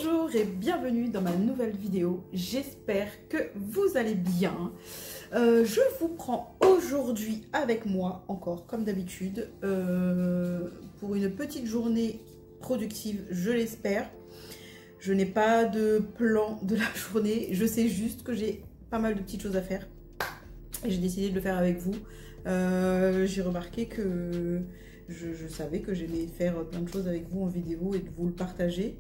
Bonjour et bienvenue dans ma nouvelle vidéo. J'espère que vous allez bien. Je vous prends aujourd'hui avec moi, encore comme d'habitude, pour une petite journée productive, je l'espère. Je n'ai pas de plan de la journée, je sais juste que j'ai pas mal de petites choses à faire. Et j'ai décidé de le faire avec vous. J'ai remarqué que je savais que j'allais faire plein de choses avec vous en vidéo et de vous le partager.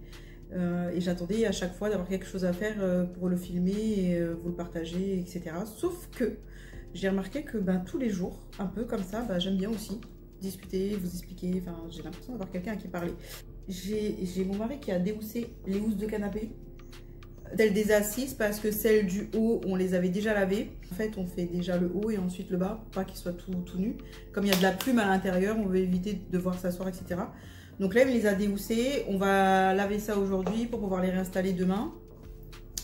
Et j'attendais à chaque fois d'avoir quelque chose à faire pour le filmer et vous le partager, etc. Sauf que j'ai remarqué que tous les jours, un peu comme ça, j'aime bien aussi discuter, vous expliquer. Enfin, j'ai l'impression d'avoir quelqu'un à qui parler. J'ai mon mari qui a déhoussé les housses de canapé, celles des assises, parce que celles du haut, on les avait déjà lavées. En fait, on fait déjà le haut et ensuite le bas, pour pas qu'il soit tout nu. Comme il y a de la plume à l'intérieur, on veut éviter de devoir s'asseoir, etc. Donc là, il les a déhoussés. On va laver ça aujourd'hui pour pouvoir les réinstaller demain.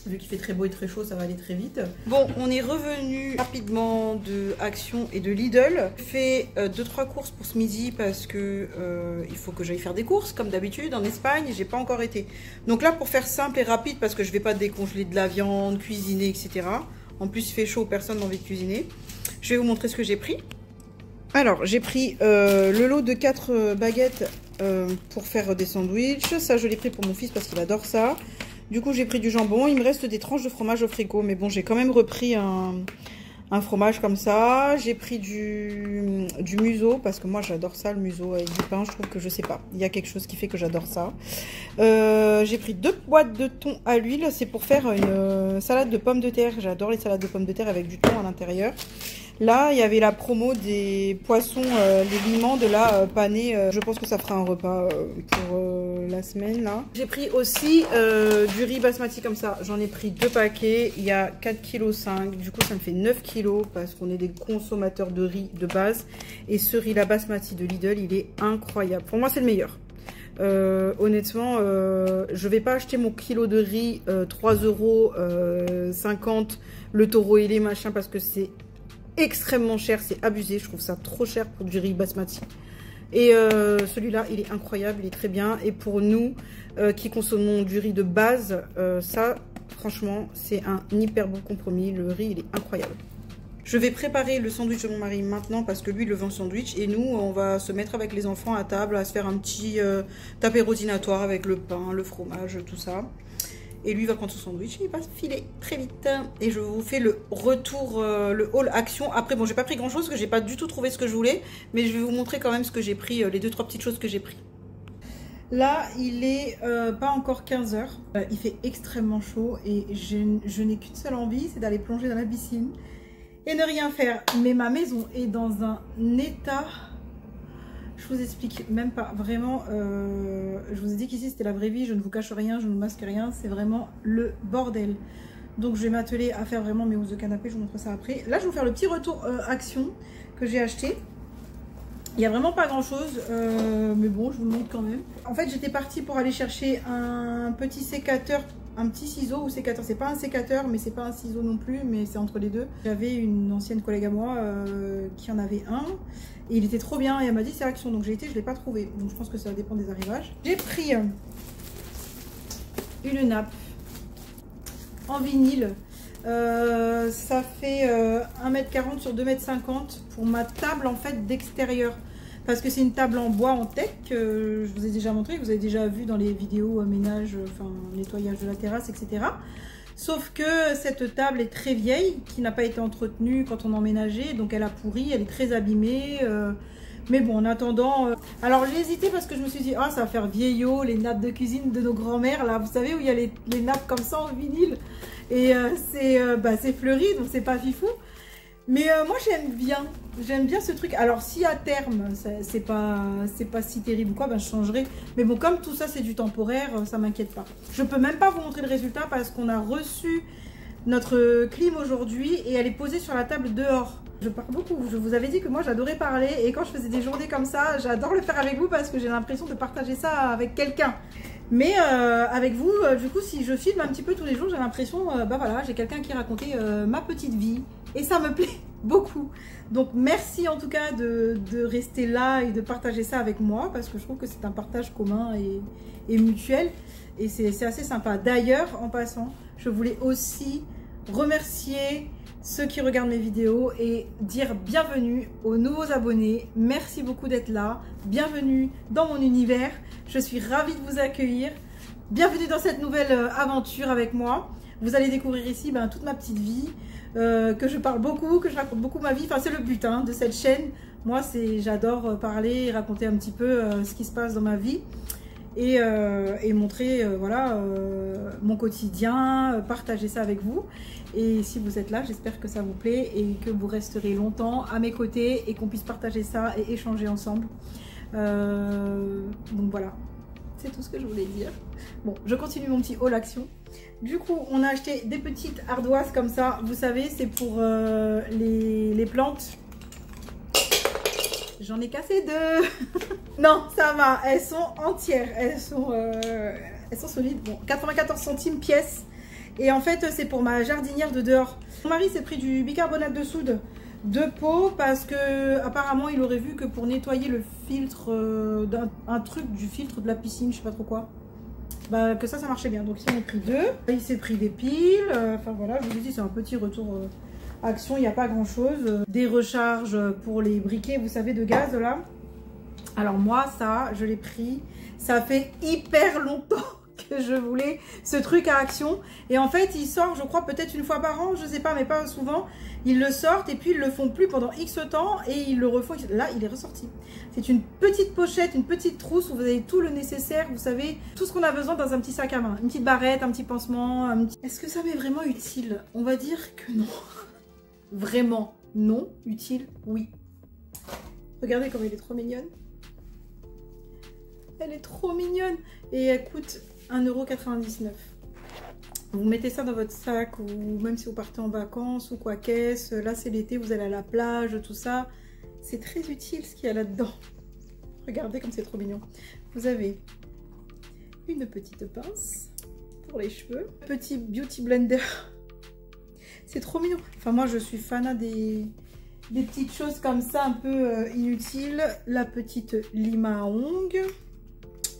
Vu qu'il fait très beau et très chaud, ça va aller très vite. Bon, on est revenu rapidement de Action et de Lidl. J'ai fait 2-3 courses pour ce midi parce que il faut que j'aille faire des courses, comme d'habitude. En Espagne, j'ai pas encore été. Donc là, pour faire simple et rapide, parce que je vais pas décongeler de la viande, cuisiner, etc. En plus, il fait chaud, personne n'a envie de cuisiner. Je vais vous montrer ce que j'ai pris. Alors, j'ai pris le lot de 4 baguettes pour faire des sandwichs. Ça, je l'ai pris pour mon fils parce qu'il adore ça. Du coup, j'ai pris du jambon. Il me reste des tranches de fromage au frigo. Mais bon, j'ai quand même repris un fromage comme ça. J'ai pris du museau parce que moi, j'adore ça, le museau avec du pain. Je trouve que, je sais pas, il y a quelque chose qui fait que j'adore ça. J'ai pris 2 boîtes de thon à l'huile. C'est pour faire une salade de pommes de terre. J'adore les salades de pommes de terre avec du thon à l'intérieur. Là, il y avait la promo des poissons, les limans de la panée. Je pense que ça fera un repas pour la semaine, là. J'ai pris aussi du riz basmati comme ça. J'en ai pris 2 paquets. Il y a 4,5 kg. Du coup, ça me fait 9 kg parce qu'on est des consommateurs de riz de base. Et ce riz-là basmati de Lidl, il est incroyable. Pour moi, c'est le meilleur. Honnêtement, je vais pas acheter mon kilo de riz 3,50 € le taureau et les machins parce que c'est extrêmement cher, c'est abusé, je trouve ça trop cher pour du riz basmati. Et celui-là, il est incroyable, il est très bien. Et pour nous qui consommons du riz de base, ça, franchement, c'est un hyper bon compromis. Le riz, il est incroyable. Je vais préparer le sandwich de mon mari maintenant parce que lui, il le vend sandwich. Et nous, on va se mettre avec les enfants à table à se faire un petit apérodinatoire avec le pain, le fromage, tout ça. Et lui va prendre son sandwich, il va filer très vite. Et je vous fais le retour, le haul action. Après, bon, j'ai pas pris grand chose parce que j'ai pas du tout trouvé ce que je voulais. Mais je vais vous montrer quand même ce que j'ai pris, les 2-3 petites choses que j'ai pris. Là, il est pas encore 15 h. Il fait extrêmement chaud et je n'ai qu'une seule envie, c'est d'aller plonger dans la piscine et ne rien faire. Mais ma maison est dans un état... Je vous explique même pas, vraiment, je vous ai dit qu'ici c'était la vraie vie, je ne vous cache rien, je ne masque rien, c'est vraiment le bordel. Donc je vais m'atteler à faire vraiment mes housses de canapé, je vous montre ça après. Là je vais vous faire le petit retour Action que j'ai acheté. Il n'y a vraiment pas grand chose, mais bon je vous le montre quand même. En fait j'étais partie pour aller chercher un petit sécateur, un petit ciseau ou sécateur. C'est pas un sécateur mais c'est pas un ciseau non plus, mais c'est entre les deux. J'avais une ancienne collègue à moi qui en avait un. Et il était trop bien et elle m'a dit c'est Action, donc j'ai été, je ne l'ai pas trouvé. Donc je pense que ça dépend des arrivages. J'ai pris une nappe en vinyle. Ça fait 1,40 m sur 2,50 m pour ma table en fait d'extérieur. Parce que c'est une table en bois en teck que je vous ai déjà montré, que vous avez déjà vu dans les vidéos ménage, enfin nettoyage de la terrasse, etc. Sauf que cette table est très vieille, qui n'a pas été entretenue quand on emménageait, donc elle a pourri, elle est très abîmée. Mais bon, en attendant... Alors j'ai hésité parce que je me suis dit, ah ça va faire vieillot, les nappes de cuisine de nos grands-mères, là, vous savez, où il y a les nappes comme ça en vinyle. Et c'est fleuri, donc c'est pas fifou. Mais moi j'aime bien ce truc. Alors si à terme c'est pas si terrible ou quoi, je changerai. Mais bon, comme tout ça c'est du temporaire, ça m'inquiète pas. Je peux même pas vous montrer le résultat parce qu'on a reçu notre clim aujourd'hui et elle est posée sur la table dehors. Je parle beaucoup, je vous avais dit que moi j'adorais parler et quand je faisais des journées comme ça, j'adore le faire avec vous parce que j'ai l'impression de partager ça avec quelqu'un. Mais avec vous, du coup, si je filme un petit peu tous les jours, j'ai l'impression, voilà, j'ai quelqu'un qui racontait ma petite vie. Et ça me plaît beaucoup. Donc merci en tout cas de rester là et de partager ça avec moi parce que je trouve que c'est un partage commun et mutuel. et c'est assez sympa. D'ailleurs, en passant, je voulais aussi remercier ceux qui regardent mes vidéos et dire bienvenue aux nouveaux abonnés. Merci beaucoup d'être là. Bienvenue dans mon univers. Je suis ravie de vous accueillir. Bienvenue dans cette nouvelle aventure avec moi. Vous allez découvrir ici toute ma petite vie, que je parle beaucoup, que je raconte beaucoup ma vie. Enfin, c'est le but de cette chaîne. Moi, j'adore parler et raconter un petit peu ce qui se passe dans ma vie. Et montrer voilà, mon quotidien, partager ça avec vous. Et si vous êtes là, j'espère que ça vous plaît et que vous resterez longtemps à mes côtés et qu'on puisse partager ça et échanger ensemble. Donc voilà, c'est tout ce que je voulais dire. Bon, je continue mon petit haul action. Du coup, on a acheté des petites ardoises comme ça. Vous savez, c'est pour les plantes. J'en ai cassé 2. Non, ça va. Elles sont entières. Elles sont solides. Bon, 94 centimes pièce. Et en fait, c'est pour ma jardinière de dehors. Mon mari s'est pris du bicarbonate de soude de pot parce que apparemment, il aurait vu que pour nettoyer le filtre un truc du filtre de la piscine, je sais pas trop quoi, que ça marchait bien. Donc, il en a pris 2. Il s'est pris des piles. Enfin voilà, je vous ai dit, c'est un petit retour. Action, il n'y a pas grand chose. Des recharges pour les briquets, vous savez, de gaz là. Alors moi, ça, je l'ai pris. Ça fait hyper longtemps que je voulais ce truc à Action. Et en fait, il sort, je crois, peut-être une fois par an, je sais pas, mais pas souvent. Ils le sortent et puis ils le font plus pendant X temps et ils le refont. Là, il est ressorti. C'est une petite pochette, une petite trousse où vous avez tout le nécessaire. Vous savez, tout ce qu'on a besoin dans un petit sac à main. Une petite barrette, un petit pansement. Est-ce que ça m'est vraiment utile? On va dire que non. Vraiment non, utile, oui. Regardez comme elle est trop mignonne. Elle est trop mignonne. Et elle coûte 1,99 €. Vous mettez ça dans votre sac ou même si vous partez en vacances ou quoi qu'est-ce. Là, c'est l'été, vous allez à la plage, tout ça. C'est très utile ce qu'il y a là-dedans. Regardez comme c'est trop mignon. Vous avez une petite pince pour les cheveux. Petit beauty blender. C'est trop mignon. Enfin, moi, je suis fanat des petites choses comme ça, un peu inutiles. La petite lime à ongles.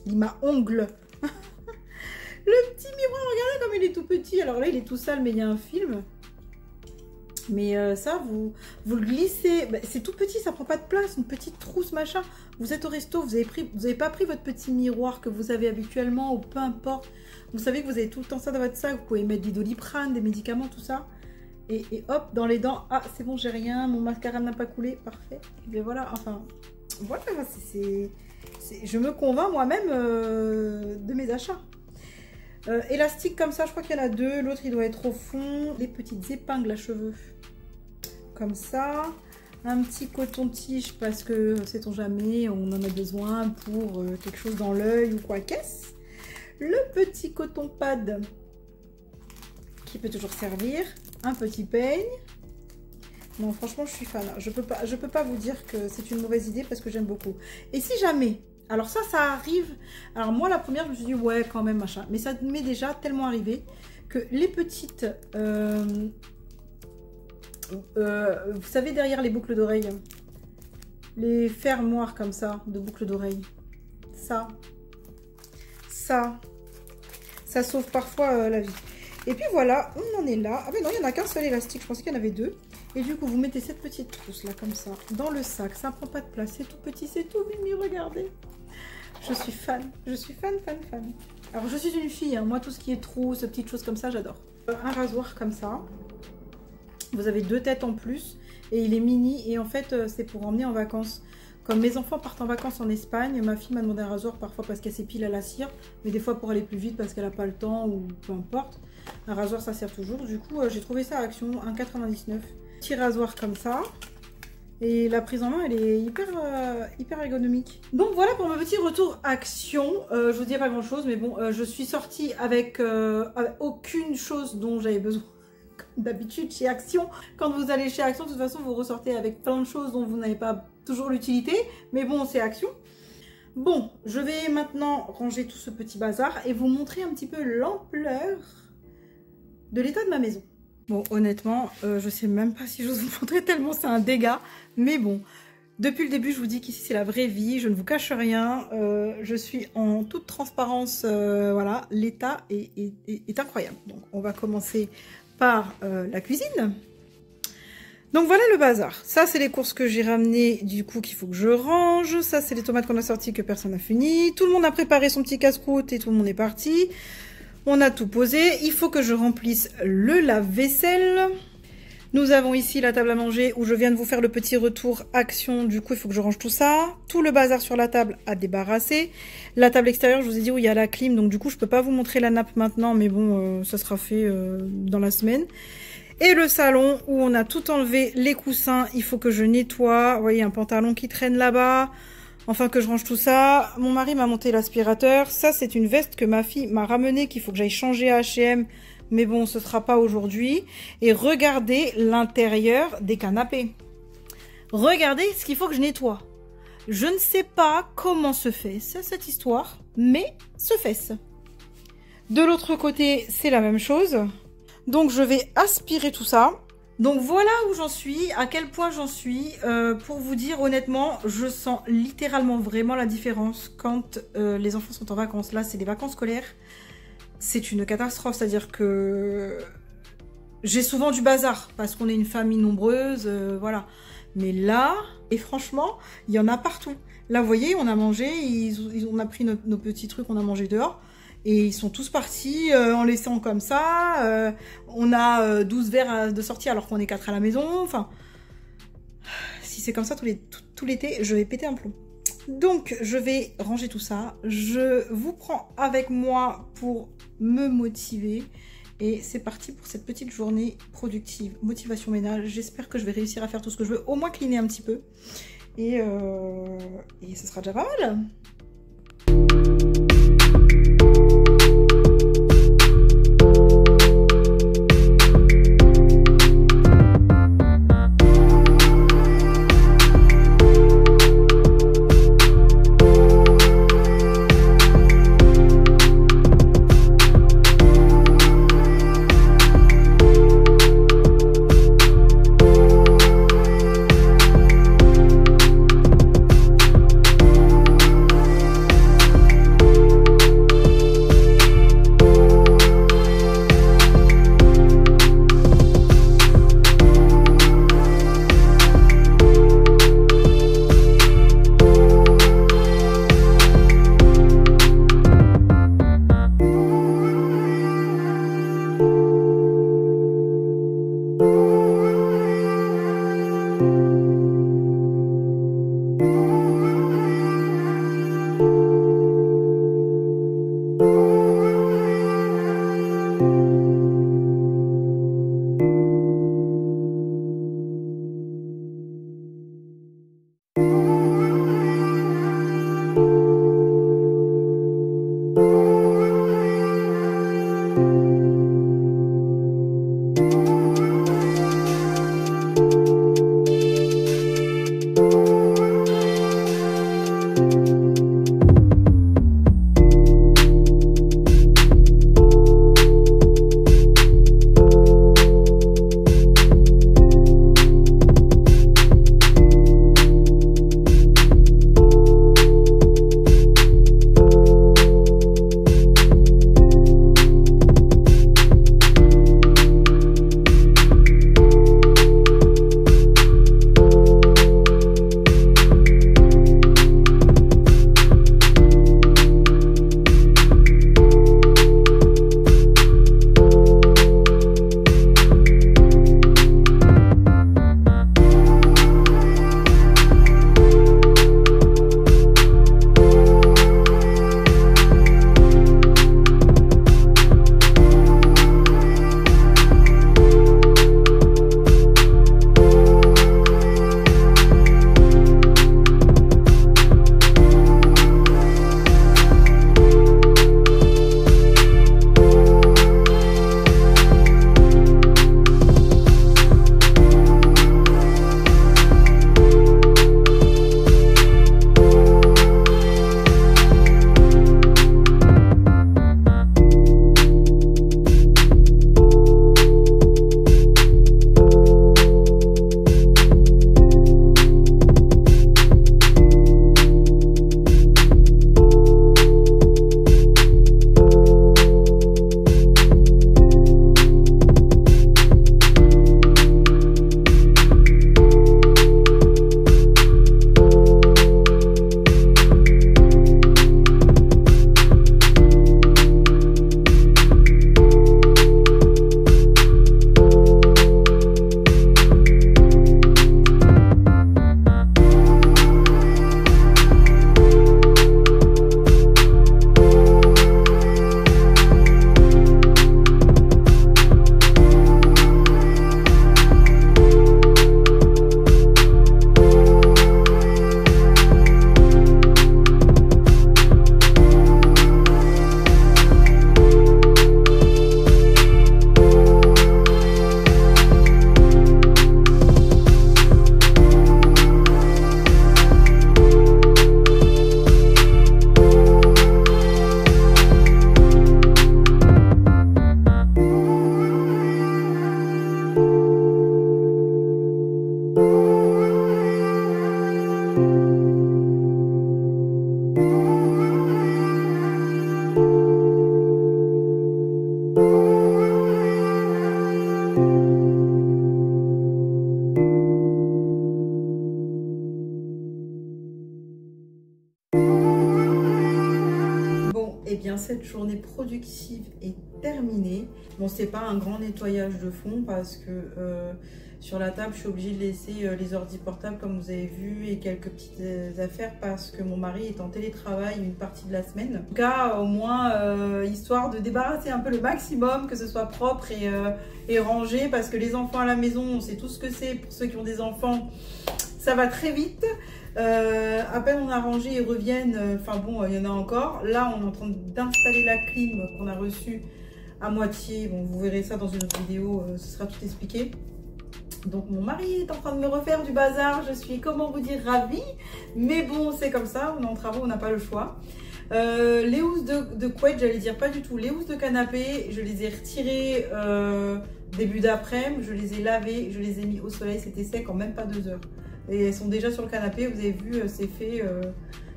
Lime à ongles. Le petit miroir, regardez comme il est tout petit. Alors là, il est tout sale, mais il y a un film. Mais ça, vous le glissez. C'est tout petit, ça prend pas de place. Une petite trousse, machin. Vous êtes au resto, vous avez pas pris votre petit miroir que vous avez habituellement, ou peu importe. Vous savez que vous avez tout le temps ça dans votre sac. Vous pouvez mettre du Doliprane, des médicaments, tout ça. Et hop, dans les dents, ah c'est bon, j'ai rien, mon mascara n'a pas coulé, parfait. Et bien voilà, enfin, voilà, je me convainc moi-même de mes achats. Élastique comme ça, je crois qu'il y en a 2, l'autre il doit être au fond. Les petites épingles à cheveux, comme ça. Un petit coton-tige parce que, sait-on jamais, on en a besoin pour quelque chose dans l'œil ou quoi qu'est-ce. Le petit coton pad qui peut toujours servir. Un petit peigne. Non, franchement, je suis fan. Je peux pas vous dire que c'est une mauvaise idée parce que j'aime beaucoup. Et si jamais, alors ça arrive. Alors moi, la première, je me suis dit ouais, quand même machin. Mais ça m'est déjà tellement arrivé que les petites, vous savez, derrière les boucles d'oreilles, les fermoirs comme ça de boucles d'oreilles, ça sauve parfois la vie. Et puis voilà, on en est là. Ah mais non, il n'y en a qu'un seul élastique, je pensais qu'il y en avait 2. Et du coup, vous mettez cette petite trousse là, comme ça, dans le sac. Ça ne prend pas de place, c'est tout petit, c'est tout mimi, regardez. Je suis fan, fan. Alors, je suis une fille, moi, tout ce qui est trousse, petites choses comme ça, j'adore. Un rasoir comme ça. Vous avez 2 têtes en plus. Et il est mini, et en fait, c'est pour emmener en vacances. Comme mes enfants partent en vacances en Espagne, ma fille m'a demandé un rasoir parfois parce qu'elle s'épile à la cire, mais des fois pour aller plus vite parce qu'elle n'a pas le temps ou peu importe. Un rasoir ça sert toujours. Du coup j'ai trouvé ça à Action, 1,99 €. Petit rasoir comme ça. Et la prise en main elle est hyper ergonomique. Donc voilà pour mon petit retour Action. Je vous dis pas grand chose mais bon je suis sortie avec aucune chose dont j'avais besoin. D'habitude chez Action, quand vous allez chez Action, de toute façon vous ressortez avec plein de choses dont vous n'avez pas toujours l'utilité, mais bon c'est Action. Bon, je vais maintenant ranger tout ce petit bazar et vous montrer un petit peu l'ampleur de l'état de ma maison. Bon honnêtement, je sais même pas si j'ose vous montrer tellement c'est un dégât, mais bon, Depuis le début, je vous dis qu'ici c'est la vraie vie, je ne vous cache rien, je suis en toute transparence, voilà, l'état est incroyable. Donc on va commencer par la cuisine. Donc voilà le bazar, ça c'est les courses que j'ai ramenées, du coup qu'il faut que je range, ça c'est les tomates qu'on a sorties que personne n'a fini, tout le monde a préparé son petit casse-croûte et tout le monde est parti, on a tout posé, il faut que je remplisse le lave-vaisselle. Nous avons ici la table à manger où je viens de vous faire le petit retour action. Du coup, il faut que je range tout ça. Tout le bazar sur la table à débarrasser. La table extérieure, je vous ai dit où il y a la clim. Donc du coup, je peux pas vous montrer la nappe maintenant. Mais bon, ça sera fait dans la semaine. Et le salon où on a tout enlevé. Les coussins, il faut que je nettoie. Vous voyez, un pantalon qui traîne là-bas. Enfin, que je range tout ça. Mon mari m'a monté l'aspirateur. Ça, c'est une veste que ma fille m'a ramenée qu'il faut que j'aille changer à H&M. Mais bon, ce sera pas aujourd'hui. Et regardez l'intérieur des canapés. Regardez ce qu'il faut que je nettoie. Je ne sais pas comment se fait cette histoire, mais se fait. De l'autre côté, c'est la même chose. Donc, je vais aspirer tout ça. Donc, voilà où j'en suis, à quel point j'en suis. Pour vous dire, honnêtement, je sens littéralement vraiment la différence quand les enfants sont en vacances. Là, c'est les vacances scolaires. C'est une catastrophe, c'est-à-dire que j'ai souvent du bazar parce qu'on est une famille nombreuse, voilà. Mais là, et franchement, il y en a partout. Là, vous voyez, on a mangé, on a pris nos petits trucs, on a mangé dehors. Et ils sont tous partis en laissant comme ça. On a 12 verres de sortie alors qu'on est 4 à la maison. Enfin, si c'est comme ça tout l'été, je vais péter un plomb. Donc, je vais ranger tout ça. Je vous prends avec moi pour me motiver. Et c'est parti pour cette petite journée productive. Motivation ménage. J'espère que je vais réussir à faire tout ce que je veux. Au moins cleaner un petit peu. Et ce sera déjà pas mal. Et bien cette journée productive est terminée. Bon, c'est pas un grand nettoyage de fond parce que sur la table je suis obligée de laisser les ordi portables comme vous avez vu et quelques petites affaires parce que mon mari est en télétravail une partie de la semaine. En tout cas au moins histoire de débarrasser un peu le maximum, que ce soit propre et rangé, parce que les enfants à la maison on sait tout ce que c'est. Pour ceux qui ont des enfants ça va très vite. À peine on a rangé, ils reviennent, enfin bon, il y en a encore. Là, on est en train d'installer la clim qu'on a reçue à moitié. Bon, vous verrez ça dans une autre vidéo, ce sera tout expliqué. Donc mon mari est en train de me refaire du bazar, je suis, comment vous dire, ravie. Mais bon, c'est comme ça, on est en travaux, on n'a pas le choix. Les housses de couette, j'allais dire pas du tout. Les housses de canapé, je les ai retirées début d'après-midi, je les ai lavées, je les ai mis au soleil, c'était sec en même pas 2 heures. Et elles sont déjà sur le canapé, vous avez vu, c'est fait,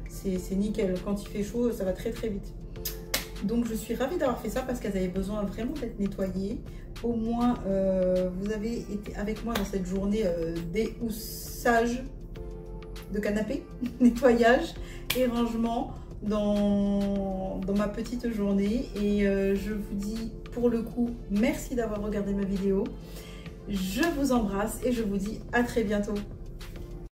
c'est nickel. Quand il fait chaud, ça va très très vite. Donc je suis ravie d'avoir fait ça parce qu'elles avaient besoin vraiment d'être nettoyées. Au moins, vous avez été avec moi dans cette journée déhoussage de canapé, nettoyage et rangement dans ma petite journée. Et je vous dis pour le coup, merci d'avoir regardé ma vidéo. Je vous embrasse et je vous dis à très bientôt.